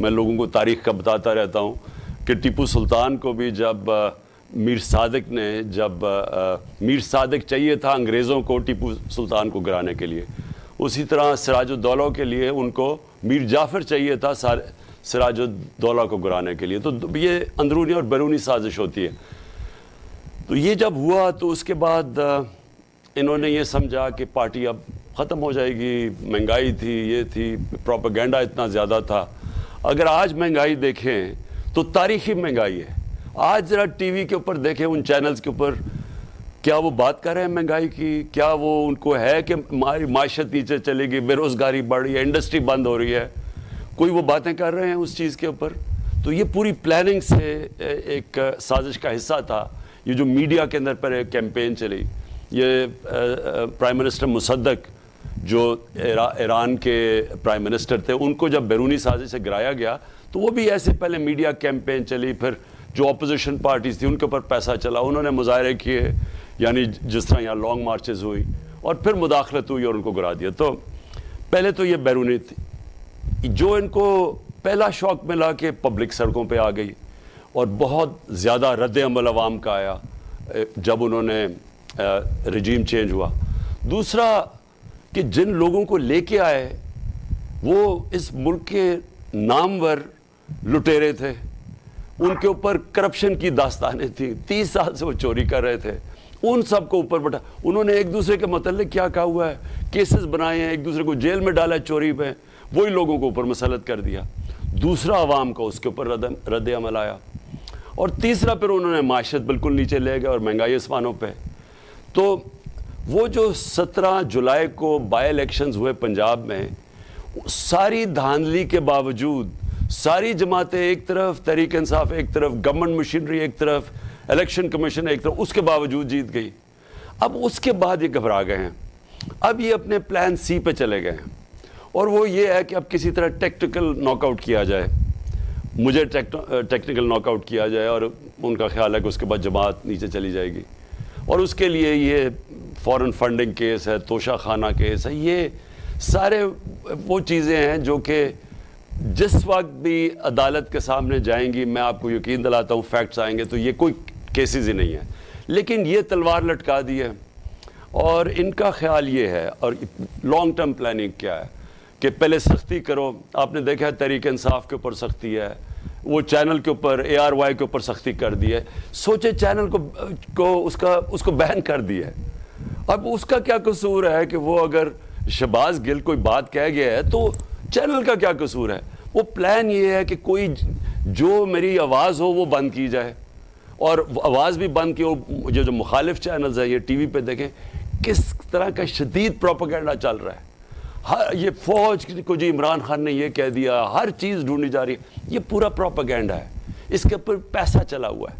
میں لوگوں کو تاریخ کا بتاتا رہتا ہوں کہ ٹیپو سلطان کو بھی جب میر صادق چاہیے تھا انگریزوں کو ٹیپو سلطان کو گرانے کے لیے، اسی طرح سراج الدولہ کے لیے ان کو میر جعفر چاہیے تھا سراج الدولہ کو گرانے کے لیے. تو یہ اندرونی اور بیرونی سازش ہوتی ہے. تو یہ جب ہوا تو اس کے بعد انہوں نے یہ سمجھا کہ پارٹی اب ختم ہو جائے گی، مہنگائی تھی، یہ تھی، پروپیگنڈا اتنا زیادہ تھا. اگر آج مہنگائی دیکھیں تو تاریخی مہنگائی ہے. آج ذرا ٹی وی کے اوپر دیکھیں، ان چینلز کے اوپر، کیا وہ بات کر رہے ہیں مہنگائی کی؟ کیا وہ ان کو ہے کہ ہماری معیشت نیچے چلے گی، بے روزگاری بڑھ رہی ہے، انڈسٹری بند ہو رہی ہے؟ کوئی وہ باتیں کر رہے ہیں اس چیز کے اوپر؟ تو یہ پوری پلاننگ سے ایک سازش کا حصہ تھا. یہ جو میڈیا کے اندر پر ایک کیمپین چلی، یہ پرائم منسٹر مصدق جو ایران کے پرائم منسٹر تھے، ان کو جب بیرونی سازش سے گرایا گیا تو وہ بھی ایسے پہلے میڈیا کیمپین چلی، پھر جو اپوزیشن پارٹیز تھی ان کے اوپر پیسہ چلا، انہوں نے مظاہرے کیے، یعنی جس طرح یہاں لانگ مارچز ہوئی، اور پھر مداخلت ہوئی اور ان کو گرا دیا. تو پہلے تو یہ بیرونی تھی. جو ان کو پہلا شوق ملا کہ پبلک سڑکوں پہ آ گئی اور بہت زیادہ رد عمل عوام کا آیا جب انہوں نے رجیم چینج ہوا. دوسرا کہ جن لوگوں کو لے کے آئے وہ اس ملک کے نامور لٹیرے تھے، ان کے اوپر کرپشن کی داستانیں تھیں، 30 سال سے وہ چوری کر رہے تھے، ان سب کو اوپر بٹھا. انہوں نے ایک دوسرے کے متعلق کیا کہا ہوا ہے، کیسز بنائے ہیں، ایک دوسرے کو جیل میں ڈالا ہے چوری پہ، وہی لوگوں کو اوپر مسلط کر دیا. دوسرا عوام کا اس کے اوپر رد عمل آیا. اور تیسرا پھر انہوں نے معیشت بالکل نیچے لے گئے اور مہنگائی آسمانوں پہ. تو وہ جو 17 جولائی کو بائی الیکشنز ہوئے پنجاب میں، ساری دھاندلی کے باوجود ساری جماعتیں ایک طرف، تحریک انصاف ایک طرف، گورنمنٹ مشینری ایک طرف، الیکشن کمیشن ایک طرف، اس کے باوجود جیت گئی. اب اس کے بعد یہ گھبرا گئے ہیں. اب یہ اپنے پلان سی پہ چلے گئے ہیں، اور وہ یہ ہے کہ اب کسی طرح ٹیکٹیکل ناک آؤٹ کیا جائے، مجھے ٹیکنیکل ناک آؤٹ کیا جائے، اور ان کا خیال ہے کہ اس کے بعد جماعت نیچے چلی جائے گی. اور اس کے لیے یہ فورن فنڈنگ کیس ہے، توشہ خانہ کیس ہے، یہ سارے وہ چیزیں ہیں جو کہ جس وقت بھی عدالت کے سامنے جائیں گی، میں آپ کو یقین دلاتا ہوں فیکٹس آئیں گے تو یہ کوئی کیسز ہی نہیں ہے. لیکن یہ تلوار لٹکا دی ہے، اور ان کا خیال یہ ہے، اور لانگ ٹرم پلاننگ کیا ہے کہ پہلے سختی کرو. آپ نے دیکھا ہے تحریک انصاف کے اوپر سختی ہے، وہ چینل کے اوپر ARY کے اوپر سختی کر دی ہے. سوچے چینل کو اس کو بین کر دی ہے. اب اس کا کیا قصور ہے کہ وہ اگر شہباز گل کوئی بات کہہ گیا ہے تو چینل کا کیا قصور ہے؟ وہ پلان یہ ہے کہ کوئی جو میری آواز ہو وہ بند کی جائے، اور آواز بھی بند کی. اور جو مخالف چینلز ہیں، یہ ٹی وی پہ دیکھیں کس طرح کا شدید پروپیگنڈا چل رہا ہے. یہ فوج کو جی عمران خان نے یہ کہہ دیا، ہر چیز ڈھونڈی جا رہی ہے. یہ پورا پروپیگنڈا ہے، اس کے اوپر پیسہ چلا ہوا ہے.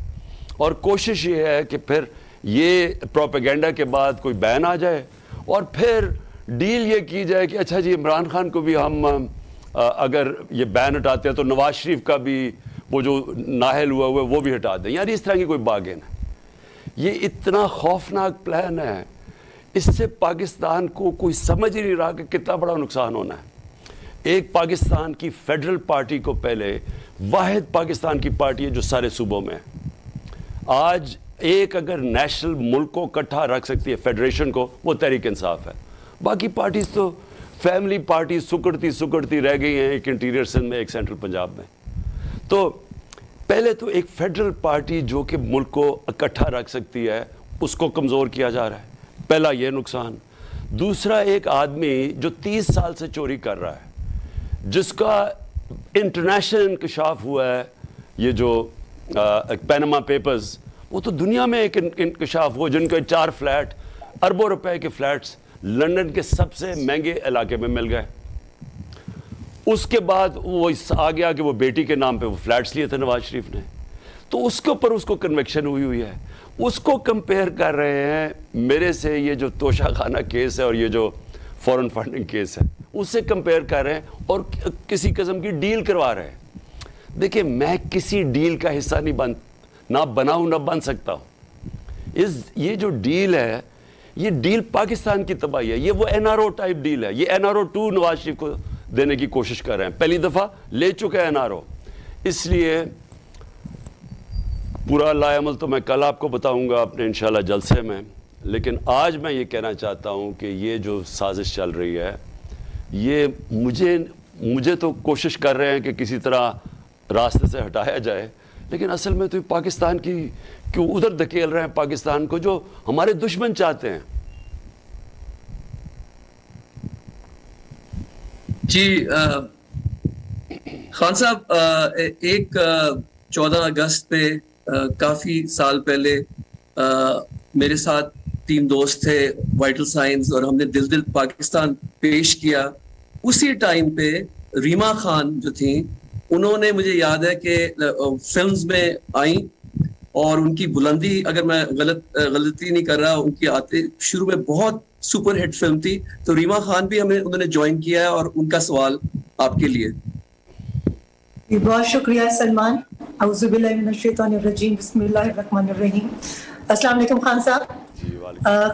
اور کوشش یہ ہے کہ پھر یہ پروپیگنڈا کے بعد کوئی بین آ جائے، اور پھر ڈیل یہ کی جائے کہ اچھا جی عمران خان کو بھی ہم اگر یہ بین ہٹاتے ہیں تو نواز شریف کا بھی وہ جو نااہل ہوا ہے وہ بھی ہٹا دیں. یعنی اس طرح کی کوئی باغین ہے. یہ اتنا خوفناک پلان ہے، اس سے پاکستان کو کوئی سمجھ ہی نہیں رہا کہ کتنا بڑا نقصان ہونا ہے. ایک پاکستان کی فیڈرل پارٹی کو، پہلے واحد پاکستان کی پارٹی ہے جو سارے صوبوں میں ہے. آج ایک اگر نیشنل ملک کو اکٹھا رکھ سکتی ہے، فیڈریشن کو، وہ تحریک انصاف ہے. باقی پارٹیز تو فیملی پارٹیز سکڑتی رہ گئی ہیں، ایک انٹیریئر سندھ میں، ایک سینٹرل پنجاب میں. تو پہلے تو ایک فیڈرل پارٹی جو کہ ملک کو اکٹھا رکھ سکتی ہے، اس کو کمزور کیا جا رہا ہے. پہلا یہ نقصان. دوسرا ایک آدمی جو 30 سال سے چوری کر رہا ہے، جس کا انٹرنیشنل انکشاف ہوا ہے، یہ جو پینما پیپرز، وہ تو دنیا میں ایک انکشاف ہوا، جن کے 4 فلیٹ اربوں روپے کے فلیٹس لندن کے سب سے مہنگے علاقے میں مل گئے. اس کے بعد وہ آ گیا کہ وہ بیٹی کے نام پہ وہ فلیٹس لیے تھے نواز شریف نے، تو اس کے اوپر اس کو کنوکشن ہوئی ہے. اس کو کمپیئر کر رہے ہیں میرے سے، یہ جو توشہ خانہ کیس ہے اور یہ جو فورن فنڈنگ کیس ہے، اس سے کمپیئر کر رہے ہیں اور کسی قسم کی ڈیل کروا رہے ہیں. دیکھیں میں کسی ڈیل کا حصہ نہ بناؤں نہ بن سکتا ہوں. یہ جو ڈیل ہے، یہ ڈیل پاکستان کی تباہی ہے. یہ وہ NRO ٹائپ ڈیل ہے. یہ NRO 2 نواز شریف کو دینے کی کوشش کر رہے ہیں. پہلی دفعہ لے چکے ہیں NRO. اس لیے پورا لائے عمل تو میں کل آپ کو بتاؤں گا اپنے انشاءاللہ جلسے میں، لیکن آج میں یہ کہنا چاہتا ہوں کہ یہ جو سازش چل رہی ہے یہ مجھے تو کوشش کر رہے ہیں کہ کسی طرح راستے سے ہٹایا جائے، لیکن اصل میں تو پاکستان کی کیوں ادھر دھکیل رہے ہیں پاکستان کو جو ہمارے دشمن چاہتے ہیں. جی خان صاحب، ایک 14 اگست پہ کافی سال پہلے میرے ساتھ 3 دوست تھے وائٹل سائنس، اور ہم نے دل دل پاکستان پیش کیا. اسی ٹائم پہ ریما خان جو تھیں انہوں نے، مجھے یاد ہے کہ فلمز میں آئیں، اور ان کی بلندی، اگر میں غلطی نہیں کر رہا، ان کی آتے شروع میں بہت سپر ہٹ فلم تھی. تو ریما خان بھی انہوں نے جوائن کیا ہے، اور ان کا سوال آپ کے لیے. بہت شکریہ سلمان. اعوذ باللہ من الشیطان الرجیم، بسم اللہ الرحمن الرحیم. السلام علیکم خان صاحب.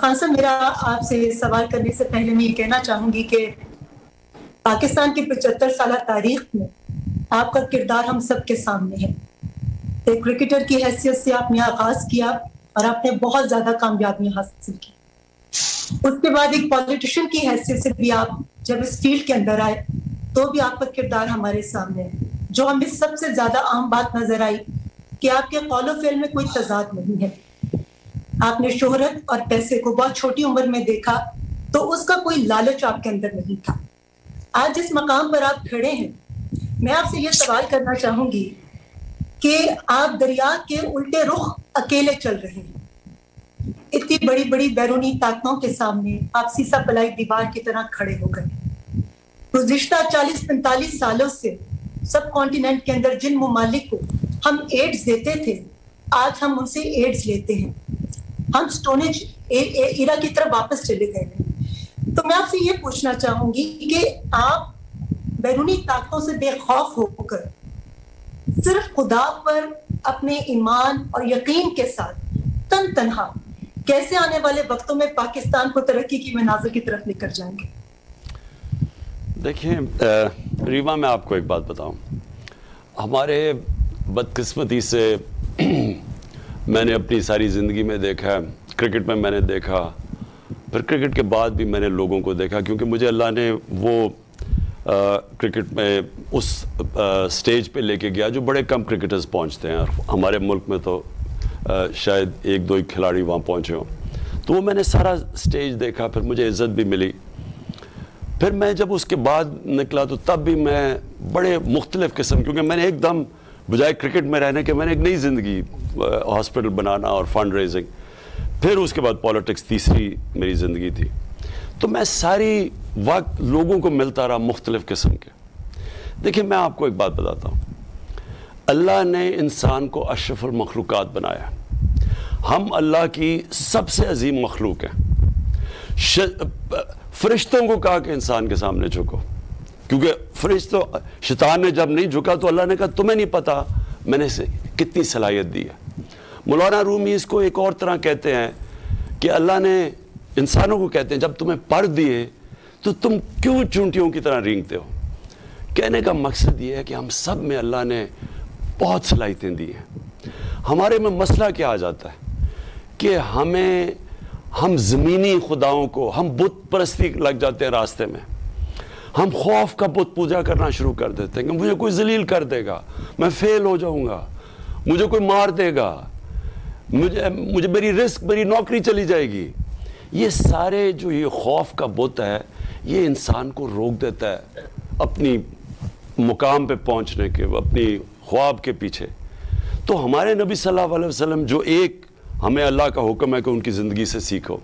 خان صاحب، میرا آپ سے سوال کرنے سے پہلے میں یہ کہنا چاہوں گی کہ پاکستان کی 75 سالہ تاریخ میں آپ کا کردار ہم سب کے سامنے ہے. ایک کرکٹر کی حیثیت سے آپ نے آغاز کیا اور آپ نے بہت زیادہ کامیابیاں حاصل کی. اس کے بعد ایک پولیٹیشین کی حیثیت سے بھی آپ جب اس فیلڈ کے اندر آئے تو بھی آپ کا کردار ہمارے سامنے ہے. جو ہمیں سب سے زیادہ عام بات نظر آئی کہ آپ کے قول و فعل میں کوئی تضاد نہیں ہے. آپ نے شہرت اور پیسے کو بہت چھوٹی عمر میں دیکھا تو اس کا کوئی لالچ آپ کے اندر نہیں تھا. آج جس مقام پر آپ کھڑے ہیں، میں آپ سے یہ سوال کرنا چاہوں گی کہ آپ دریا کے الٹے رخ اکیلے چل رہے ہیں. اتنی بڑی بڑی بیرونی طاقتوں کے سامنے آپ سیسا پلائی دیوار کی طرح کھڑے ہو گئے. گزشتہ 40-45 سالوں سے سب کانٹیننٹ کے اندر جن ممالک کو ہم ایڈز دیتے تھے، آج ہم ان سے ایڈز لیتے ہیں. ہم سٹونج ایرا کی طرف واپس چلے گئے ہیں. تو میں آپ سے یہ پوچھنا چاہوں گی کہ آپ بیرونی طاقتوں سے بے خوف ہو کر صرف خدا پر اپنے ایمان اور یقین کے ساتھ تن تنہا کیسے آنے والے وقتوں میں پاکستان کو ترقی کی منازل کی طرف لے کر جائیں گے؟ دیکھیں ریما، میں آپ کو ایک بات بتاؤں. ہمارے بدقسمتی سے میں نے اپنی ساری زندگی میں دیکھا، کرکٹ میں نے دیکھا، پھر کرکٹ کے بعد بھی میں نے لوگوں کو دیکھا، کیونکہ مجھے اللہ نے وہ کرکٹ میں اس سٹیج پہ لے کے گیا جو بڑے کم کرکٹرز پہنچتے ہیں، اور ہمارے ملک میں تو شاید 1-2 کھلاڑی وہاں پہنچے ہوں. تو وہ میں نے سارا سٹیج دیکھا، پھر مجھے عزت بھی ملی. پھر میں جب اس کے بعد نکلا تو تب بھی میں بڑے مختلف قسم، کیونکہ میں نے ایک دم بجائے کرکٹ میں رہنے کے میں نے ایک نئی زندگی، ہاسپٹل بنانا اور فنڈ ریزنگ، پھر اس کے بعد پالیٹکس تیسری میری زندگی تھی. تو میں ساری وقت لوگوں کو ملتا رہا مختلف قسم کے. دیکھیں میں آپ کو ایک بات بتاتا ہوں، اللہ نے انسان کو اشرف المخلوقات بنایا. ہم اللہ کی سب سے عظیم مخلوق ہیں. فرشتوں کو کہا کہ انسان کے سامنے جھکو، کیونکہ شیطان نے جب نہیں جھکا تو اللہ نے کہا تمہیں نہیں پتا میں نے کتنی صلاحیت دی ہے. مولانا رومی اس کو ایک اور طرح کہتے ہیں کہ اللہ نے انسانوں کو کہتے ہیں جب تمہیں پر دیے تو تم کیوں چونٹیوں کی طرح رینگتے ہو. کہنے کا مقصد یہ ہے کہ ہم سب میں اللہ نے بہت صلاحیتیں دی ہیں. ہمارے میں مسئلہ کیا آ جاتا ہے کہ ہم زمینی خداؤں کو، ہم بت پرستی لگ جاتے ہیں راستے میں. ہم خوف کا بت پوجا کرنا شروع کر دیتے ہیں کہ مجھے کوئی ذلیل کر دے گا، میں فیل ہو جاؤں گا، مجھے کوئی مار دے گا، مجھے میری رزق، میری نوکری چلی جائے گی. یہ سارے جو یہ خوف کا بت ہے یہ انسان کو روک دیتا ہے اپنی مقام پہ پہنچنے کے، اپنی خواب کے پیچھے. تو ہمارے نبی صلی اللہ علیہ وسلم جو ایک ہمیں اللہ کا حکم ہے کہ ان کی زندگی سے سیکھو،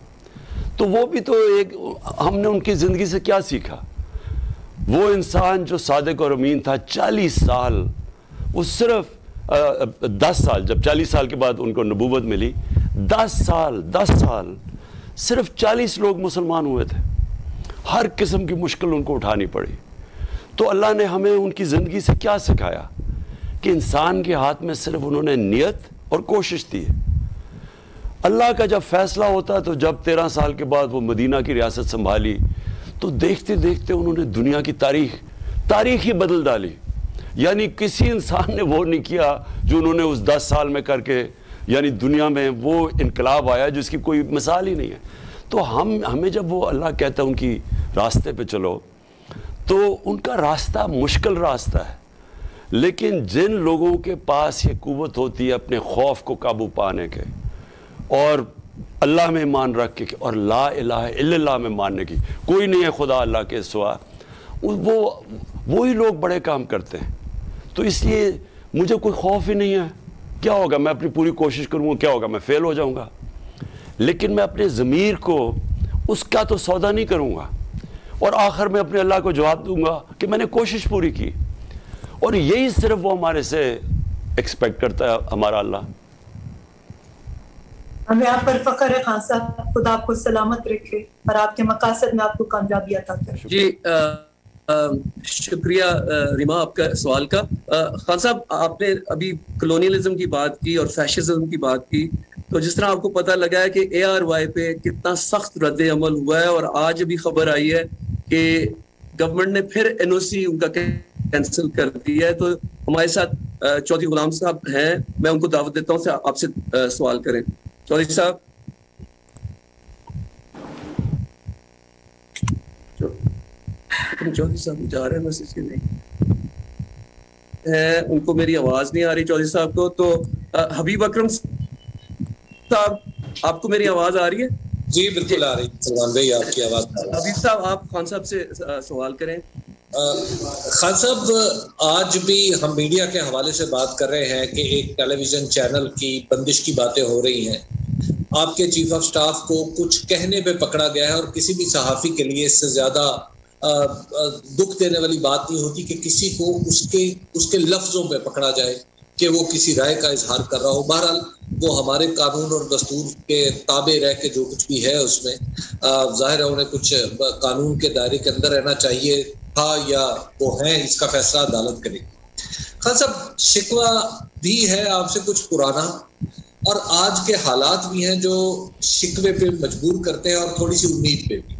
تو وہ بھی تو ایک، ہم نے ان کی زندگی سے کیا سیکھا؟ وہ انسان جو صادق اور امین تھا 40 سال، وہ صرف 10 سال، جب 40 سال کے بعد ان کو نبوت ملی، 10 سال صرف 40 لوگ مسلمان ہوئے تھے. ہر قسم کی مشکل ان کو اٹھانی پڑی. تو اللہ نے ہمیں ان کی زندگی سے کیا سکھایا کہ انسان کے ہاتھ میں صرف انہوں نے نیت اور کوشش دی ہے. اللہ کا جب فیصلہ ہوتا تو جب 13 سال کے بعد وہ مدینہ کی ریاست سنبھالی تو دیکھتے دیکھتے انہوں نے دنیا کی تاریخ تاریخ ہی بدل ڈالی. یعنی کسی انسان نے وہ نہیں کیا جو انہوں نے اس 10 سال میں کر کے, یعنی دنیا میں وہ انقلاب آیا جس کی کوئی مثال ہی نہیں ہے. تو ہمیں جب وہ اللہ کہتا ہے ان کی راستے پہ چلو, تو ان کا راستہ مشکل راستہ ہے, لیکن جن لوگوں کے پاس یہ قوت ہوتی ہے اپنے خوف کو قابو پانے کے, اور اللہ میں ایمان رکھ کے, اور لا الہ الا اللہ میں ماننے کی, کوئی نہیں ہے خدا اللہ کے سوا, وہی لوگ بڑے کام کرتے ہیں. تو اس لیے مجھے کوئی خوف ہی نہیں ہے. کیا ہوگا, میں اپنی پوری کوشش کروں گا, کیا ہوگا, میں فیل ہو جاؤں گا, لیکن میں اپنے ضمیر کو اس کا تو سودا نہیں کروں گا, اور آخر میں اپنے اللہ کو جواب دوں گا کہ میں نے کوشش پوری کی. اور یہی صرف وہ ہمارے سے ایکسپیکٹ کرتا ہے ہمارا اللہ. ہمیں آپ پر فخر ہے خان صاحب, خدا آپ کو سلامت رکھے اور آپ کے مقاصد میں آپ کو کامیابی عطا کرے. جی شکریہ ریما آپ کا سوال کا. خان صاحب, آپ نے ابھی کلونیلزم کی بات کی اور فیشزم کی بات کی, تو جس طرح آپ کو پتہ لگا ہے کہ ARY پہ کتنا سخت رد عمل ہوا ہے, اور آج ابھی خبر آئی ہے کہ گورنمنٹ نے پھر NOC ان کا کینسل کر دیا ہے. تو ہمارے ساتھ چودھری غلام صاحب ہیں, میں ان کو دعوت دیتا ہوں آپ سے سوال کریں. چودھری صاحب. چودھری صاحب جا رہے ہیں میسج کے نہیں, ان کو میری آواز نہیں آ رہی چودھری صاحب کو. تو حبیب اکرم صاحب, آپ کو میری آواز آ رہی ہے؟ جی بالکل آ رہی ہے سلمان بھائی, آپ کی آواز. حبیب صاحب آپ خان صاحب سے سوال کریں. خان صاحب, آج بھی ہم میڈیا کے حوالے سے بات کر رہے ہیں کہ ایک ٹیلی ویژن چینل کی بندش کی باتیں ہو رہی ہیں. آپ کے چیف آف سٹاف کو کچھ کہنے پہ پکڑا گیا ہے, اور کسی بھی صحافی کے لیے اس سے زیادہ دکھ دینے والی بات نہیں ہوتی کہ کسی کو اس کے لفظوں پہ پکڑا جائے کہ وہ کسی رائے کا اظہار کر رہا ہو. بہرحال وہ ہمارے قانون اور دستور کے تابع رہ کے جو کچھ بھی ہے اس میں ظاہر ہے انہیں کچھ قانون کے دائرے کے اندر رہنا چاہیے تھا, یا وہ ہیں, اس کا فیصلہ عدالت کرے گی. خان صاحب, شکوہ بھی ہے آپ سے کچھ پرانا, اور آج کے حالات بھی ہیں جو شکوے پہ مجبور کرتے ہیں, اور تھوڑی سی امید پہ بھی.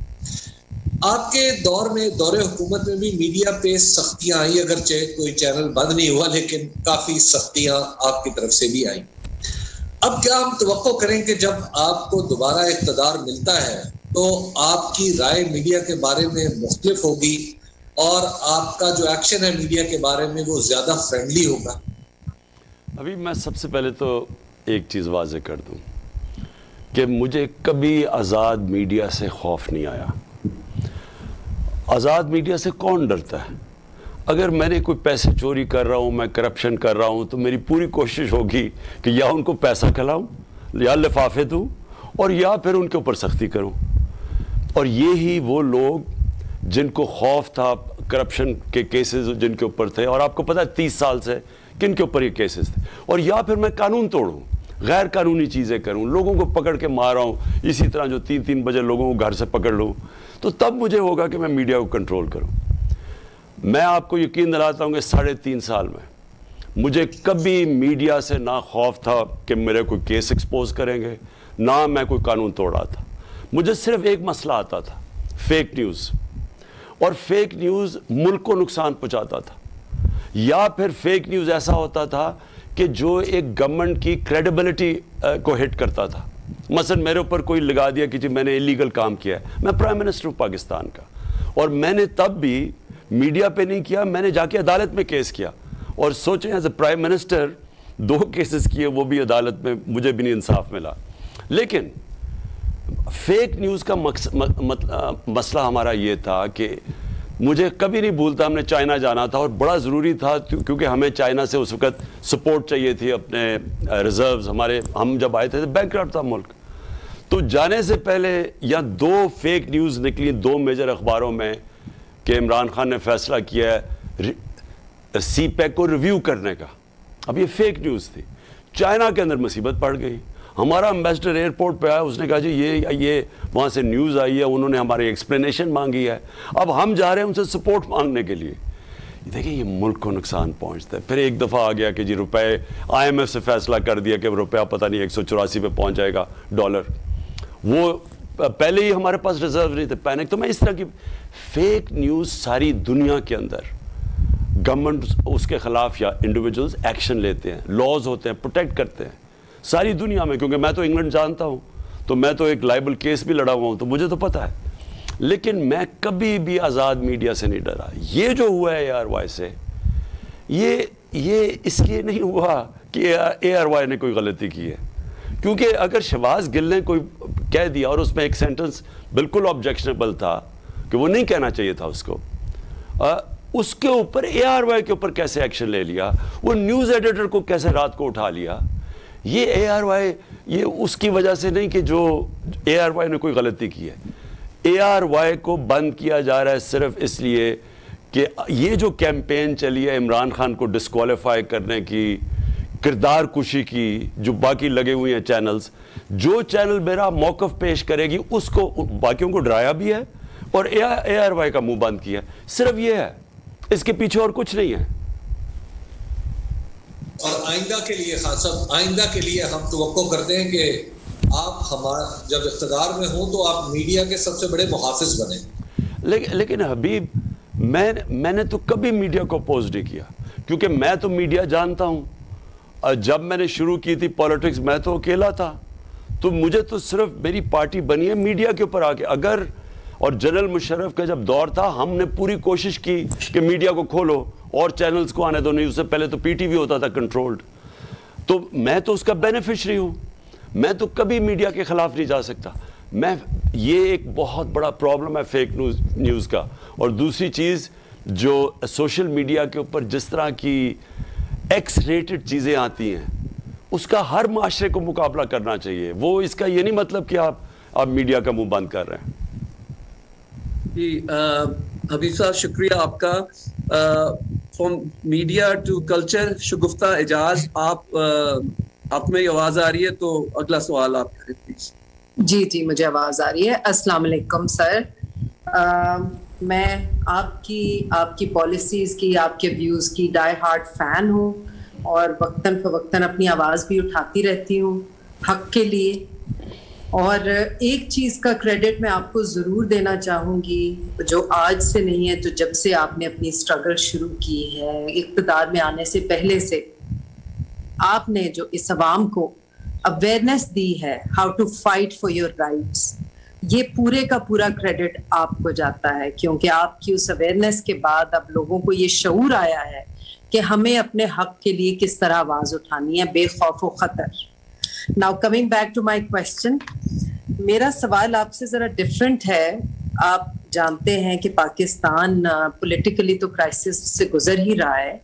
آپ کے دور میں, دور حکومت میں بھی میڈیا پہ سختیاں آئی, اگرچہ کوئی چینل بند نہیں ہوا, لیکن کافی سختیاں آپ کی طرف سے بھی آئیں. اب کیا ہم توقع کریں کہ جب آپ کو دوبارہ اقتدار ملتا ہے تو آپ کی رائے میڈیا کے بارے میں مختلف ہوگی, اور آپ کا جو ایکشن ہے میڈیا کے بارے میں وہ زیادہ فرینڈلی ہوگا؟ ابھی میں سب سے پہلے تو ایک چیز واضح کر دوں کہ مجھے کبھی آزاد میڈیا سے خوف نہیں آیا. آزاد میڈیا سے کون ڈرتا ہے؟ اگر میں نے کوئی پیسے چوری کر رہا ہوں, میں کرپشن کر رہا ہوں, تو میری پوری کوشش ہوگی کہ یا ان کو پیسہ کھلاؤں, یا لفافے دوں, اور یا پھر ان کے اوپر سختی کروں. اور یہی وہ لوگ جن کو خوف تھا کرپشن کے کیسز جن کے اوپر تھے, اور آپ کو پتہ ہے 30 سال سے کن کے اوپر یہ کیسز تھے, اور یا پھر میں قانون توڑوں, غیر قانونی چیزیں کروں, لوگوں کو پکڑ کے مار رہا ہوں, اسی طرح جو 3 بجے لوگوں کو گھر سے پکڑ لوں, تو تب مجھے ہوگا کہ میں میڈیا کو کنٹرول کروں. میں آپ کو یقین دلاتا ہوں کہ 3.5 سال میں مجھے کبھی میڈیا سے نہ خوف تھا کہ میرے کوئی کیس ایکسپوز کریں گے, نہ میں کوئی قانون توڑا تھا. مجھے صرف ایک مسئلہ آتا تھا, فیک نیوز. اور فیک نیوز ملک کو نقصان پہنچاتا تھا, یا پھر فیک نیوز ایسا ہوتا تھا کہ جو ایک گورنمنٹ کی کریڈیبلٹی کو ہٹ کرتا تھا. مثلا میرے اوپر کوئی لگا دیا کہ جی میں نے ایلیگل کام کیا ہے, میں پرائم منسٹر ہوں پاکستان کا, اور میں نے تب بھی میڈیا پہ نہیں کیا, میں نے جا کے عدالت میں کیس کیا. اور سوچیں as a prime minister 2 cases کیے, وہ بھی عدالت میں, مجھے بھی نہیں انصاف ملا. لیکن فیک نیوز کا مسئلہ ہمارا یہ تھا کہ مجھے کبھی نہیں بھولتا, ہم نے چائنا جانا تھا, اور بڑا ضروری تھا کیونکہ ہمیں چائنا سے اس وقت سپورٹ چاہیے تھی, اپنے ریزروز ہمارے, ہم جب آئے تھے بینکرپٹ تھا ملک. تو جانے سے پہلے یا 2 فیک نیوز نکلی 2 میجر اخباروں میں کہ عمران خان نے فیصلہ کیا ہے سی پیک کو ریویو کرنے کا. اب یہ فیک نیوز تھی. چائنا کے اندر مصیبت پڑ گئی. ہمارا امبیسڈر ایئرپورٹ پہ آیا, اس نے کہا جی یہ وہاں سے نیوز آئی ہے, انہوں نے ہماری ایکسپلینیشن مانگی ہے, اب ہم جا رہے ہیں ان سے سپورٹ مانگنے کے لیے. دیکھیں یہ ملک کو نقصان پہنچتا ہے. پھر ایک دفعہ آ گیا کہ جی روپے, IMF سے فیصلہ کر دیا کہ روپیہ پتہ نہیں 184 پہ پہنچ جائے گا ڈالر. وہ پہلے ہی ہمارے پاس ریزرو نہیں تھے, پینک. تو میں اس طرح کی فیک نیوز ساری دنیا کے اندر گورنمنٹ اس کے خلاف یا انڈیویجولز ایکشن لیتے ہیں, لاز ہوتے ہیں, پروٹیکٹ کرتے ہیں ساری دنیا میں. کیونکہ میں تو انگلینڈ جانتا ہوں, تو میں تو ایک لائبل کیس بھی لڑا ہوا ہوں, تو مجھے تو پتہ ہے. لیکن میں کبھی بھی آزاد میڈیا سے نہیں ڈرا. یہ جو ہوا ہے ARY سے, یہ اس لیے نہیں ہوا کہ ARY نے کوئی غلطی کی ہے. کیونکہ اگر شہباز گل نے کوئی کہہ دیا اور اس میں ایک سینٹنس بالکل آبجیکشنیبل تھا کہ وہ نہیں کہنا چاہیے تھا اس کے اوپر ARY کے اوپر کیسے ایکشن لے لیا, وہ نیوز ایڈیٹر کو کیسے رات کو اٹھا لیا. یہ ARY یہ اس کی وجہ سے نہیں کہ جو ARY نے کوئی غلطی کی ہے. ARY کو بند کیا جا رہا ہے صرف اس لیے کہ یہ جو کیمپین چلی ہے عمران خان کو ڈسکوالیفائی کرنے کی, کردار کشی کی, جو باقی لگے ہوئے ہیں چینلز, جو چینل میرا موقف پیش کرے گی اس کو باقیوں کو ڈرایا بھی ہے اور ARY کا منہ بند کیا. صرف یہ ہے, اس کے پیچھے اور کچھ نہیں ہے. اور آئندہ کے لیے خان صاحب, آئندہ کے لیے ہم توقع کرتے ہیں کہ آپ ہمارا جب اقتدار میں ہوں تو آپ میڈیا کے سب سے بڑے محافظ بنیں. لیکن حبیب, میں نے تو کبھی میڈیا کو اپوز نہیں کیا, کیونکہ میں تو میڈیا جانتا ہوں. جب میں نے شروع کی تھی پالیٹکس میں تو اکیلا تھا, تو مجھے تو صرف میری پارٹی بنی ہے میڈیا کے اوپر آ کے. اگر اور جنرل مشرف کا جب دور تھا ہم نے پوری کوشش کی کہ میڈیا کو کھولو اور چینلز کو آنے دو, نہیں اس سے پہلے تو PTV ہوتا تھا کنٹرولڈ. تو میں تو اس کا بینیفیشری ہوں, میں تو کبھی میڈیا کے خلاف نہیں جا سکتا. یہ ایک بہت بڑا پرابلم ہے فیک نیوز کا. اور دوسری چیز جو سوشل میڈیا کے اوپر جس طرح کی ایکس ریٹڈ چیزیں آتی ہیں, اس کا ہر معاشرے کو مقابلہ کرنا چاہیے. وہ اس کا یہ نہیں مطلب کہ آپ میڈیا کا منہ بند کر رہے ہیں. جی حبیب صاحب شکریہ آپ کا. فرام میڈیا ٹو کلچر, شگفتہ اعجاز, آپ میں آواز آ رہی ہے تو اگلا سوال آپ کریں پلیز. جی مجھے آواز آ رہی ہے. السلام علیکم سر. میں آپ کی پالیسیز کی, آپ کے ویوز کی ڈائی ہارڈ فین ہوں اور وقتاً فوقتاً اپنی آواز بھی اٹھاتی رہتی ہوں حق کے لیے. اور ایک چیز کا کریڈٹ میں آپ کو ضرور دینا چاہوں گی, جو آج سے نہیں ہے, تو جب سے آپ نے اپنی اسٹرگل شروع کی ہے اقتدار میں آنے سے پہلے سے, آپ نے جو اس عوام کو اویئرنیس دی ہے how to fight for your rights, یہ پورے کا پورا کریڈٹ آپ کو جاتا ہے. کیونکہ آپ کی اس اویئرنیس کے بعد اب لوگوں کو یہ شعور آیا ہے کہ ہمیں اپنے حق کے لیے کس طرح آواز اٹھانی ہے بے خوف و خطر. Now coming back to my question, میرا سوال آپ سے ذرا ڈفرینٹ ہے. آپ جانتے ہیں کہ پاکستان پولیٹیکلی تو کرائسس سے گزر ہی رہا ہے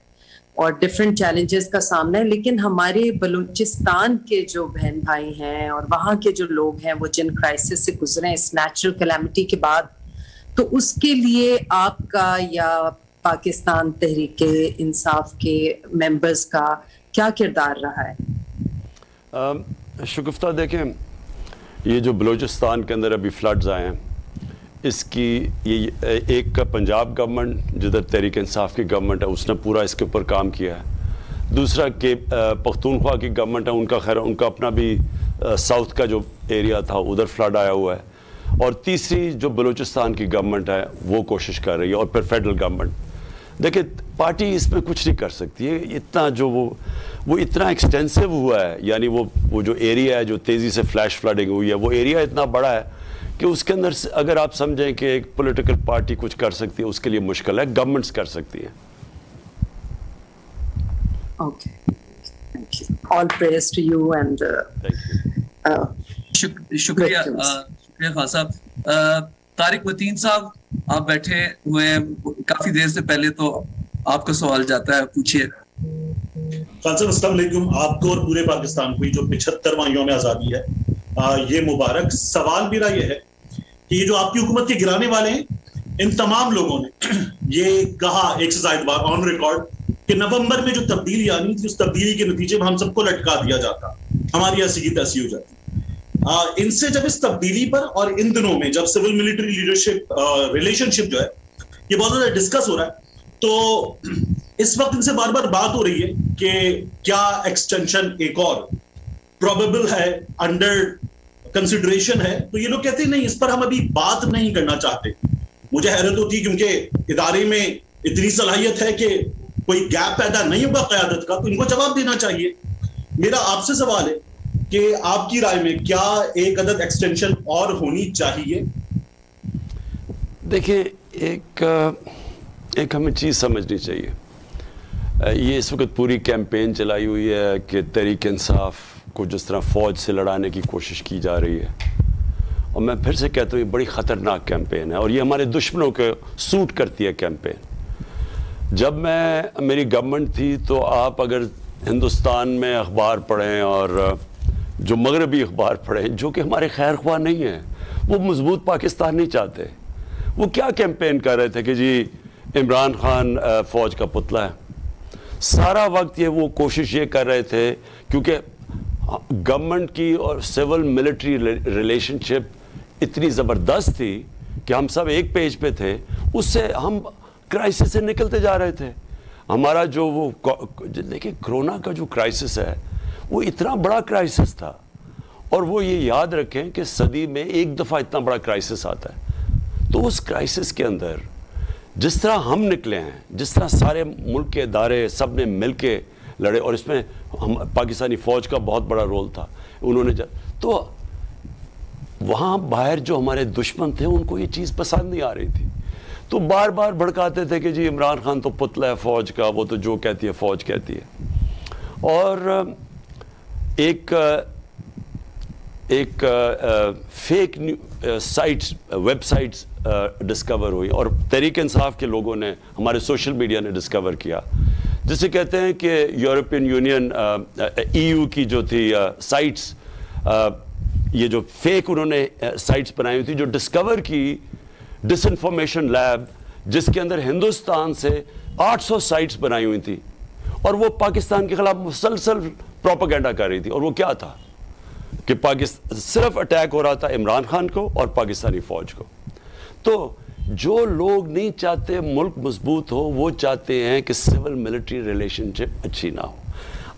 اور ڈفرینٹ چیلنجز کا سامنا ہے, لیکن ہمارے بلوچستان کے جو بہن بھائی ہیں اور وہاں کے جو لوگ ہیں وہ جن کرائسس سے گزرے اس نیچرل کلیمٹی کے بعد, تو اس کے لیے آپ کا یا پاکستان تحریک انصاف کے ممبرز کا کیا کردار رہا ہے؟ شگفتہ دیکھیں, یہ جو بلوچستان کے اندر ابھی فلڈز آئے ہیں, اس کی یہ ایک کا پنجاب گورنمنٹ جدھر تحریک انصاف کی گورنمنٹ ہے اس نے پورا اس کے اوپر کام کیا ہے. دوسرا کہ پختونخوا کی گورنمنٹ ہے, ان کا خیر ان کا اپنا بھی ساؤتھ کا جو ایریا تھا ادھر فلڈ آیا ہوا ہے. اور تیسری جو بلوچستان کی گورنمنٹ ہے وہ کوشش کر رہی ہے, اور پھر فیڈرل گورنمنٹ. دیکھیں پارٹی اس میں کچھ نہیں کر سکتی ہے. اتنا جو وہ اتنا ایکسٹینسو ہوا ہے, یعنی وہ جو ایریا ہے جو تیزی سے فلیش فلڈنگ ہوئی ہے, وہ ایریا اتنا بڑا ہے کہ اس کے اندر اگر آپ سمجھیں کہ ایک پولیٹیکل پارٹی کچھ کر سکتی ہے اس کے لیے مشکل ہے, گورنمنٹس کر سکتی ہیں. Okay, thank you. All praise to you and شکریہ خان صاحب. طارق متین صاحب آپ بیٹھے ہوئے ہیں کافی دیر سے, پہلے تو آپ کا سوال جاتا ہے, پوچھیے. خان صاحب السلام علیکم. آپ کو اور پورے پاکستان کو جو 75واں یوم آزادی ہے یہ مبارک. سوال میرا یہ ہے کہ یہ جو آپ کی حکومت کے گرانے والے ہیں, ان تمام لوگوں نے یہ کہا ایک سے زائد بار آن ریکارڈ کہ نومبر میں جو تبدیلی آنی تھی اس تبدیلی کے نتیجے میں ہم سب کو لٹکا دیا جاتا, ہماری ایسی کی تیسی ہو جاتی. ان سے جب اس تبدیلی پر اور ان دنوں میں جب سول ملٹری لیڈرشپ ریلیشن شپ جو ہے یہ بہت زیادہ ڈسکس ہو رہا ہے, تو اس وقت ان سے بار بار بات ہو رہی ہے کہ کیا ایکسٹینشن ایک اور پروبیبل ہے, انڈر کنسیڈریشن ہے. تو یہ لوگ کہتے ہیں نہیں, اس پر ہم ابھی بات نہیں کرنا چاہتے. مجھے حیرت ہوتی ہے کیونکہ ادارے میں اتنی صلاحیت ہے کہ کوئی گیپ پیدا نہیں ہوگا قیادت کا، تو ان کو جواب دینا چاہیے. میرا آپ سے سوال ہے کہ آپ کی رائے میں کیا ایک عدد ایکسٹینشن اور ہونی چاہیے؟ دیکھیں، ایک ہمیں چیز سمجھنی چاہیے. یہ اس وقت پوری کیمپین چلائی ہوئی ہے کہ تحریک انصاف کو جس طرح فوج سے لڑانے کی کوشش کی جا رہی ہے، اور میں پھر سے کہتا ہوں یہ بڑی خطرناک کیمپین ہے، اور یہ ہمارے دشمنوں کو سوٹ کرتی ہے کیمپین. جب میری گورنمنٹ تھی تو آپ اگر ہندوستان میں اخبار پڑھیں اور جو مغربی اخبار پڑھیں جو کہ ہمارے خیر خواہ نہیں ہیں، وہ مضبوط پاکستان نہیں چاہتے. وہ کیا کیمپین کر رہے تھے کہ جی عمران خان فوج کا پتلا ہے. سارا وقت وہ کوشش یہ کر رہے تھے، کیونکہ گورنمنٹ کی اور سول ملٹری ریلیشن شپ اتنی زبردست تھی کہ ہم سب ایک پیج پہ تھے. اس سے ہم کرائسس سے نکلتے جا رہے تھے. ہمارا جو وہ دیکھیں کرونا کا جو کرائسس ہے وہ اتنا بڑا کرائسس تھا، اور وہ یہ یاد رکھیں کہ صدی میں ایک دفعہ اتنا بڑا کرائسس آتا ہے. تو اس کرائسس کے اندر جس طرح ہم نکلے ہیں، جس طرح سارے ملک کے ادارے سب نے مل کے لڑے، اور اس میں پاکستانی فوج کا بہت بڑا رول تھا. انہوں نے تو وہاں باہر جو ہمارے دشمن تھے ان کو یہ چیز پسند نہیں آ رہی تھی، تو بار بار بھڑکاتے تھے کہ جی عمران خان تو پتلا ہے فوج کا، وہ تو جو کہتی ہے فوج کہتی ہے. اور ایک fake sites, web sites discover ہوئی، اور تحریک انصاف کے لوگوں نے، ہمارے سوشل میڈیا نے ڈسکور کیا، جسے کہتے ہیں کہ یورپین یونین EU کی جو تھی سائٹس، یہ جو فیک انہوں نے سائٹس بنائی ہوئی تھی، جو ڈسکور کی ڈس انفارمیشن لیب، جس کے اندر ہندوستان سے 800 سائٹس بنائی ہوئی تھی، اور وہ پاکستان کے خلاف مسلسل پروپیگنڈا کر رہی تھی. اور وہ کیا تھا کہ صرف اٹیک ہو رہا تھا عمران خان کو اور پاکستانی فوج کو. تو جو لوگ نہیں چاہتے ملک مضبوط ہو، وہ چاہتے ہیں کہ سول ملٹری ریلیشن شپ اچھی نہ ہو.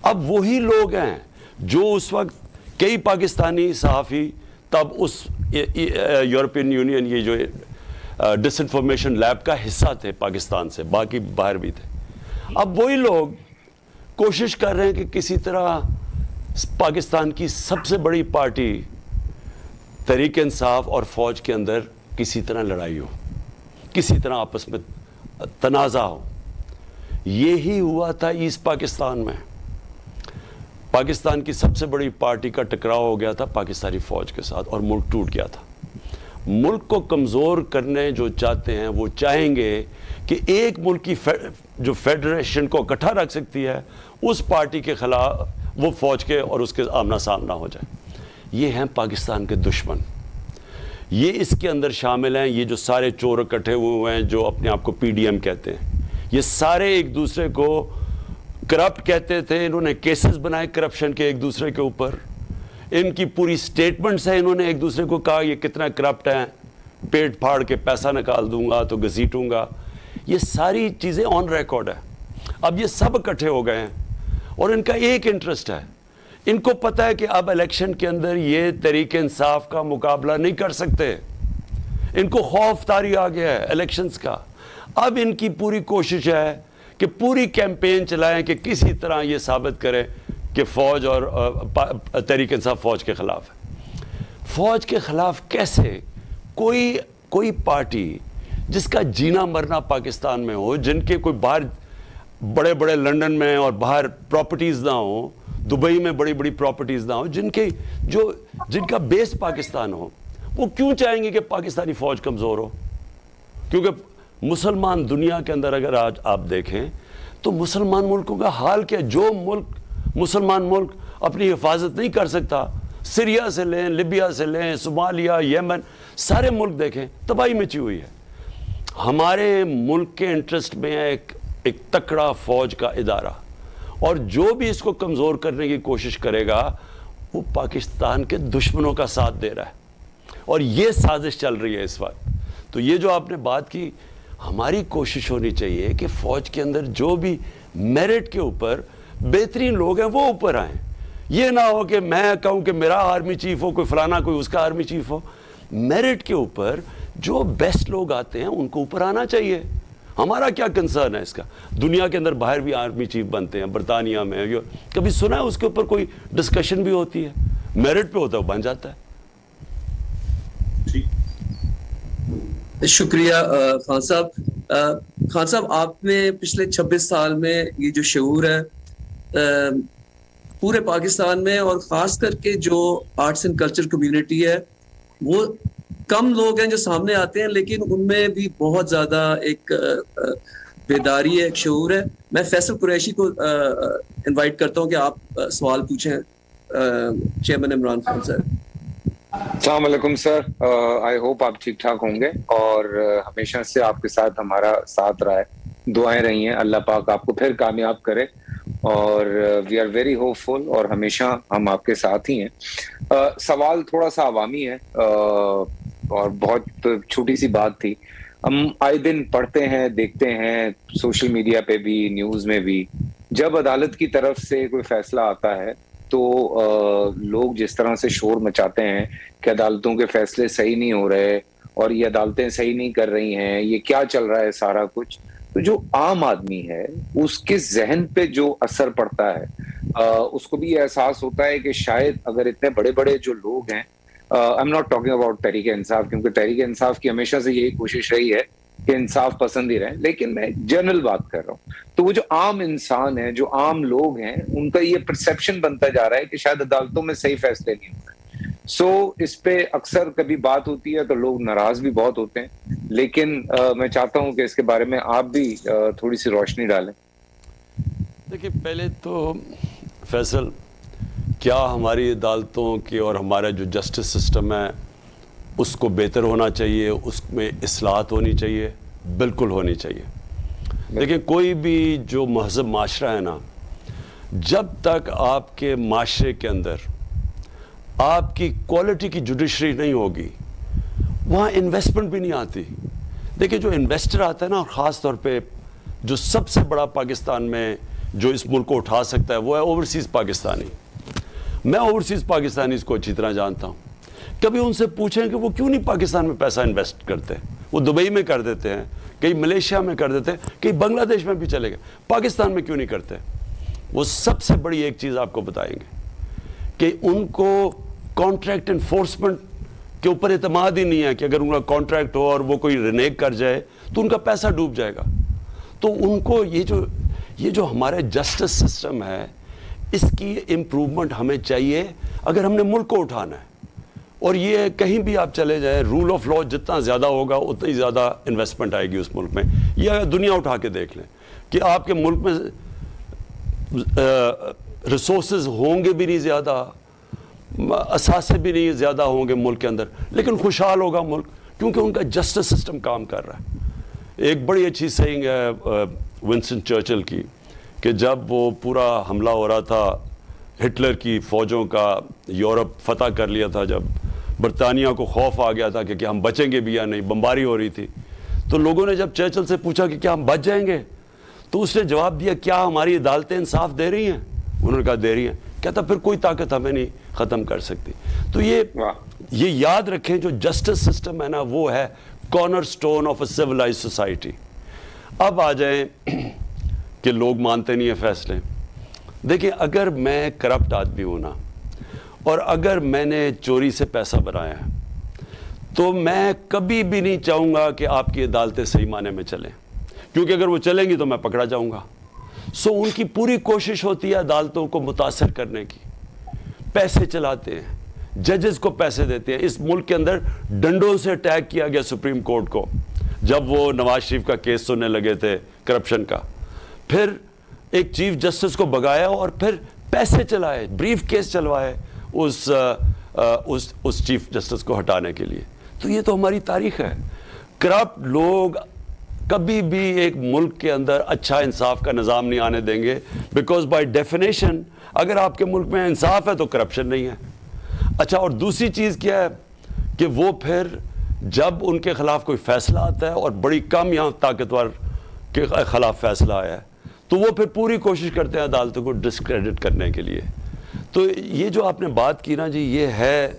اب وہی لوگ ہیں جو اس وقت کئی پاکستانی صحافی تب اس یورپین یونین یہ جو ڈس انفارمیشن لیب کا حصہ تھے پاکستان سے، باقی باہر بھی تھے. اب وہی لوگ کوشش کر رہے ہیں کہ کسی طرح پاکستان کی سب سے بڑی پارٹی تحریک انصاف اور فوج کے اندر کسی طرح لڑائی ہو، کسی طرح آپس میں تنازع ہو. یہی ہوا تھا ایسٹ پاکستان میں. پاکستان کی سب سے بڑی پارٹی کا ٹکراؤ ہو گیا تھا پاکستانی فوج کے ساتھ، اور ملک ٹوٹ گیا تھا. ملک کو کمزور کرنے جو چاہتے ہیں وہ چاہیں گے کہ ایک ملک کی جو فیڈریشن کو اکٹھا رکھ سکتی ہے، اس پارٹی کے خلاف وہ فوج کے اور اس کے آمنا سامنا ہو جائے. یہ ہیں پاکستان کے دشمن. یہ اس کے اندر شامل ہیں یہ جو سارے چور اکٹھے ہوئے ہیں جو اپنے آپ کو PDM کہتے ہیں. یہ سارے ایک دوسرے کو کرپٹ کہتے تھے. انہوں نے کیسز بنائے کرپشن کے ایک دوسرے کے اوپر. ان کی پوری سٹیٹمنٹس ہیں. انہوں نے ایک دوسرے کو کہا یہ کتنا کرپٹ ہیں، پیٹ پھاڑ کے پیسہ نکال دوں گا تو گھسیٹوں گا. یہ ساری چیزیں آن ریکارڈ ہیں. اب یہ سب اکٹھے ہو گئے ہیں اور ان کا ایک انٹرسٹ ہے. ان کو پتہ ہے کہ اب الیکشن کے اندر یہ تحریک انصاف کا مقابلہ نہیں کر سکتے. ان کو خوف طاری آ گیا ہے الیکشنز کا. اب ان کی پوری کوشش ہے کہ پوری کیمپین چلائیں کہ کسی طرح یہ ثابت کریں کہ فوج اور تحریک انصاف فوج کے خلاف ہے. فوج کے خلاف کیسے؟ کوئی پارٹی جس کا جینا مرنا پاکستان میں ہو، جن کے کوئی باہر بڑے بڑے لنڈن میں اور باہر پراپرٹیز نہ ہوں، دبئی میں بڑی بڑی پراپرٹیز نہ ہوں، جن کا بیس پاکستان ہو، وہ کیوں چاہیں گے کہ پاکستانی فوج کمزور ہو؟ کیونکہ مسلمان دنیا کے اندر اگر آج آپ دیکھیں تو مسلمان ملکوں کا حال کیا؟ جو مسلمان ملک اپنی حفاظت نہیں کر سکتا، سیریا سے لیں، لیبیا سے لیں، صومالیہ، یمن، سارے ملک دیکھیں تباہی مچی ہوئی ہے. ہمارے ملک کے انٹرسٹ میں ایک تکڑا فوج کا ادارہ، اور جو بھی اس کو کمزور کرنے کی کوشش کرے گا وہ پاکستان کے دشمنوں کا ساتھ دے رہا ہے، اور یہ سازش چل رہی ہے اس وقت. تو یہ جو آپ نے بات کی، ہماری کوشش ہونی چاہیے کہ فوج کے اندر جو بھی میرٹ کے اوپر بہترین لوگ ہیں وہ اوپر آئیں. یہ نہ ہو کہ میں کہوں کہ میرا آرمی چیف ہو، کوئی فلانا کوئی اس کا آرمی چیف ہو. میرٹ کے اوپر جو بیسٹ لوگ آتے ہیں ان کو اوپر آنا چاہیے. ہمارا کیا کنسرن ہے اس کا؟ دنیا کے اندر باہر بھی آرمی چیف بنتے ہیں، برطانیہ میں، کبھی سنا ہے اس کے اوپر کوئی ڈسکشن بھی ہوتی ہے؟ میرٹ پہ ہوتا ہے وہ بن جاتا ہے. شکریہ خان صاحب. خان صاحب آپ نے پچھلے 26 سال میں یہ جو شعور ہے پورے پاکستان میں اور خاص کر کے جو آرٹس اینڈ کلچر کمیونٹی ہے وہ کم لوگ ہیں جو سامنے آتے ہیں لیکن ان میں بھی بہت زیادہ ایک بیداری ہے، ایک شعور ہے. میں فیصل قریشی کو انوائٹ کرتا ہوں کہ آپ سوال پوچھیں چیئرمین عمران خان سر. السلام علیکم سر، آئی ہوپ آپ ٹھیک ٹھاک ہوں گے اور ہمیشہ سے آپ کے ساتھ ہمارا ساتھ رہا ہے، دعائیں رہی ہیں، اللہ پاک آپ کو پھر کامیاب کرے اور وی آر ویری ہوپ فل اور ہمیشہ ہم آپ کے ساتھ ہی ہیں. سوال تھوڑا سا عوامی ہے اور بہت چھوٹی سی بات تھی. ہم آئے دن پڑھتے ہیں، دیکھتے ہیں سوشل میڈیا پہ بھی، نیوز میں بھی، جب عدالت کی طرف سے کوئی فیصلہ آتا ہے تو لوگ جس طرح سے شور مچاتے ہیں کہ عدالتوں کے فیصلے صحیح نہیں ہو رہے اور یہ عدالتیں صحیح نہیں کر رہی ہیں، یہ کیا چل رہا ہے سارا کچھ. تو جو عام آدمی ہے اس کے ذہن پہ جو اثر پڑتا ہے اس کو بھی یہ احساس ہوتا ہے کہ شاید اگر اتنے بڑے بڑے جو لوگ ہیں، I am not talking about Tehreek Insaf, کیونکہ تحریک انصاف کی ہمیشہ سے یہی کوشش رہی ہے کہ انصاف پسند ہی رہے، لیکن میں جنرل بات کر رہا ہوں. تو وہ جو عام انسان ہیں، جو عام لوگ ہیں، ان کا یہ پرسیپشن بنتا جا رہا ہے کہ شاید عدالتوں میں صحیح فیصلے نہیں ہو رہے. سو اس پہ اکثر کبھی بات ہوتی ہے تو لوگ ناراض بھی بہت ہوتے ہیں، لیکن میں چاہتا ہوں کہ اس کے بارے میں آپ بھی تھوڑی سی روشنی ڈالیں. دیکھیے پہلے تو فیصل، کیا ہماری عدالتوں کی اور ہمارا جو جسٹس سسٹم ہے اس کو بہتر ہونا چاہیے، اس میں اصلاحات ہونی چاہیے؟ بالکل ہونی چاہیے. دیکھیں کوئی بھی جو مہذب معاشرہ ہے نا، جب تک آپ کے معاشرے کے اندر آپ کی کوالٹی کی جوڈیشری نہیں ہوگی وہاں انویسٹمنٹ بھی نہیں آتی. دیکھیں جو انویسٹر آتا ہے نا، اور خاص طور پہ جو سب سے بڑا پاکستان میں جو اس ملک کو اٹھا سکتا ہے وہ ہے اوورسیز پاکستانی. میں اوورسیز پاکستانیز کو اچھی طرح جانتا ہوں. کبھی ان سے پوچھیں کہ وہ کیوں نہیں پاکستان میں پیسہ انویسٹ کرتے؟ وہ دبئی میں کر دیتے ہیں، کئی ملیشیا میں کر دیتے ہیں، کئی بنگلہ دیش میں بھی چلے گئے، پاکستان میں کیوں نہیں کرتے؟ وہ سب سے بڑی ایک چیز آپ کو بتائیں گے کہ ان کو کانٹریکٹ انفورسمنٹ کے اوپر اعتماد ہی نہیں ہے کہ اگر ان کا کانٹریکٹ ہو اور وہ کوئی رینیگ کر جائے تو ان کا پیسہ ڈوب جائے گا. تو ان کو یہ جو ہمارا جسٹس سسٹم ہے اس کی امپروومنٹ ہمیں چاہیے اگر ہم نے ملک کو اٹھانا ہے. اور یہ کہیں بھی آپ چلے جائیں، رول آف لا جتنا زیادہ ہوگا اتنی زیادہ انویسٹمنٹ آئے گی اس ملک میں. یا دنیا اٹھا کے دیکھ لیں کہ آپ کے ملک میں ریسورسز ہوں گے بھی نہیں زیادہ، اثاثے بھی نہیں زیادہ ہوں گے ملک کے اندر، لیکن خوشحال ہوگا ملک کیونکہ ان کا جسٹس سسٹم کام کر رہا ہے. ایک بڑی اچھی سیئنگ ہے ونسٹن چرچل کی کہ جب وہ پورا حملہ ہو رہا تھا، ہٹلر کی فوجوں کا یورپ فتح کر لیا تھا، جب برطانیہ کو خوف آ گیا تھا کہ کیا ہم بچیں گے بھی یا نہیں، بمباری ہو رہی تھی، تو لوگوں نے جب چرچل سے پوچھا کہ کیا ہم بچ جائیں گے تو اس نے جواب دیا کیا ہماری عدالتیں انصاف دے رہی ہیں؟ انہوں نے کہا دے رہی ہیں. کہتا پھر کوئی طاقت ہمیں نہیں ختم کر سکتی. تو یہ یاد رکھیں جو جسٹس سسٹم ہے نا وہ ہے corner stone of a civilised society. اب آ جائیں کہ لوگ مانتے نہیں ہیں فیصلے. دیکھیں اگر میں کرپٹ آدمی ہوں نا اور اگر میں نے چوری سے پیسہ بنایا ہے تو میں کبھی بھی نہیں چاہوں گا کہ آپ کی عدالتیں صحیح معنی میں چلیں، کیونکہ اگر وہ چلیں گی تو میں پکڑا جاؤں گا. سو ان کی پوری کوشش ہوتی ہے عدالتوں کو متاثر کرنے کی، پیسے چلاتے ہیں، ججز کو پیسے دیتے ہیں. اس ملک کے اندر ڈنڈوں سے اٹیک کیا گیا سپریم کورٹ کو جب وہ نواز شریف کا کیس سننے لگے تھے کرپشن کا. پھر ایک چیف جسٹس کو بگایا اور پھر پیسے چلائے، بریف کیس چلوائے اس چیف جسٹس کو ہٹانے کے لیے. تو یہ تو ہماری تاریخ ہے. کرپٹ لوگ کبھی بھی ایک ملک کے اندر اچھا انصاف کا نظام نہیں آنے دیں گے، بیکاز بائی ڈیفینیشن اگر آپ کے ملک میں انصاف ہے تو کرپشن نہیں ہے. اچھا، اور دوسری چیز کیا ہے کہ وہ پھر جب ان کے خلاف کوئی فیصلہ آتا ہے اور بڑی کم یہاں طاقتور کے خلاف فیصلہ آیا ہے تو وہ پھر پوری کوشش کرتے ہیں عدالتوں کو ڈسکریڈٹ کرنے کے لیے. تو یہ جو آپ نے بات کی نا جی، یہ ہے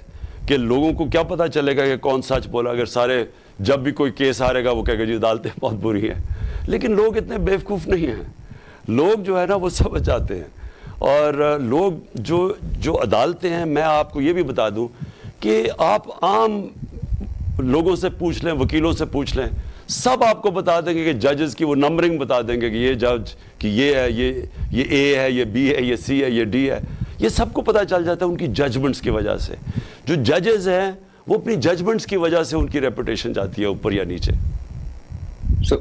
کہ لوگوں کو کیا پتہ چلے گا کہ کون سچ بولا. اگر سارے جب بھی کوئی کیس آ رہے گا وہ کہے گا جی عدالتیں بہت بری ہیں. لیکن لوگ اتنے بیوقوف نہیں ہیں. لوگ جو ہے نا وہ سمجھ جاتے ہیں. اور لوگ جو عدالتیں ہیں, میں آپ کو یہ بھی بتا دوں کہ آپ عام لوگوں سے پوچھ لیں, وکیلوں سے پوچھ لیں, سب آپ کو بتا دیں گے کہ ججز کی وہ نمبرنگ بتا دیں گے کہ یہ جج کہ یہ ہے, یہ اے ہے, یہ بی ہے, یہ سی ہے, یہ ڈی ہے. یہ سب کو پتہ چل جاتا ہے ان کی ججمنٹس کی وجہ سے. جو ججز ہیں وہ اپنی ججمنٹس کی وجہ سے ان کی ریپوٹیشن جاتی ہے اوپر یا نیچے. So,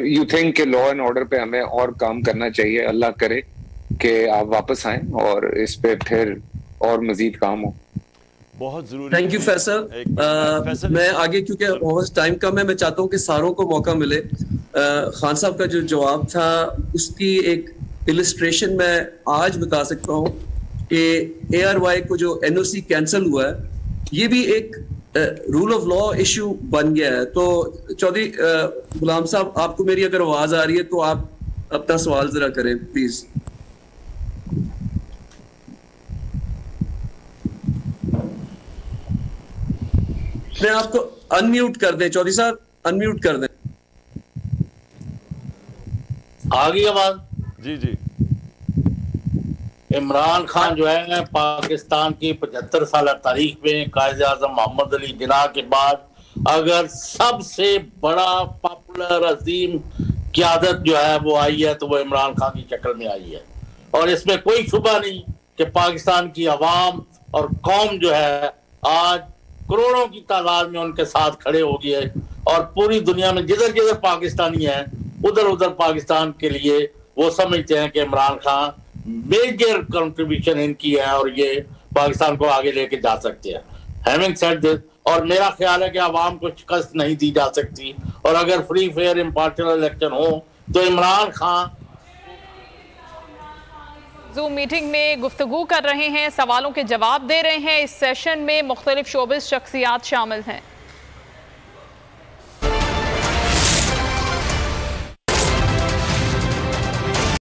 you think کہ لا اینڈ آرڈر پہ ہمیں اور کام کرنا چاہیے؟ اللہ کرے کہ آپ واپس آئیں اور اس پہ پھر اور مزید کام ہو. بہت ضروری. Thank you Faisal. میں آگے کیونکہ بہت ٹائم کم ہے, میں چاہتا ہوں کہ ساروں کو موقع ملے. خان صاحب کا جو جواب تھا اس کی ایک السٹریشن میں آج بتا سکتا ہوں کہ اے آر وائی کو جو این او سی کینسل ہوا ہے یہ بھی ایک رول آف لا ایشو بن گیا ہے. تو چودھری غلام صاحب, آپ کو میری اگر آواز آ رہی ہے تو آپ اپنا سوال ذرا کریں پلیز. میں آپ کو انمیوٹ کر دیں, چودھری صاحب انمیوٹ کر دیں. آگے آواز؟ جی جی. عمران خان جو ہے پاکستان کی 75 سالہ تاریخ میں قائد اعظم محمد علی جناح کے بعد اگر سب سے بڑا پاپولر عظیم قیادت جو ہے وہ آئی ہے تو وہ عمران خان کی شکل میں آئی ہے. اور اس میں کوئی شبہ نہیں کہ پاکستان کی عوام اور قوم جو ہے آج کروڑوں کی تعداد میں ان کے ساتھ کھڑے ہو گئی ہے. اور پوری دنیا میں جدھر جدھر پاکستانی ہیں ادھر ادھر پاکستان کے لیے وہ سمجھتے ہیں کہ عمران خان میجر کنٹریبیوشن ان کی ہے اور یہ پاکستان کو آگے لے کے جا سکتے ہیں. ہیونگ سیڈ دس, اور میرا خیال ہے کہ عوام کو شکست نہیں دی جا سکتی, اور اگر فری فیئر امپارشل الیکشن ہو تو عمران خان زوم میٹنگ میں گفتگو کر رہے ہیں, سوالوں کے جواب دے رہے ہیں. اس سیشن میں مختلف شعبے شخصیات شامل ہیں.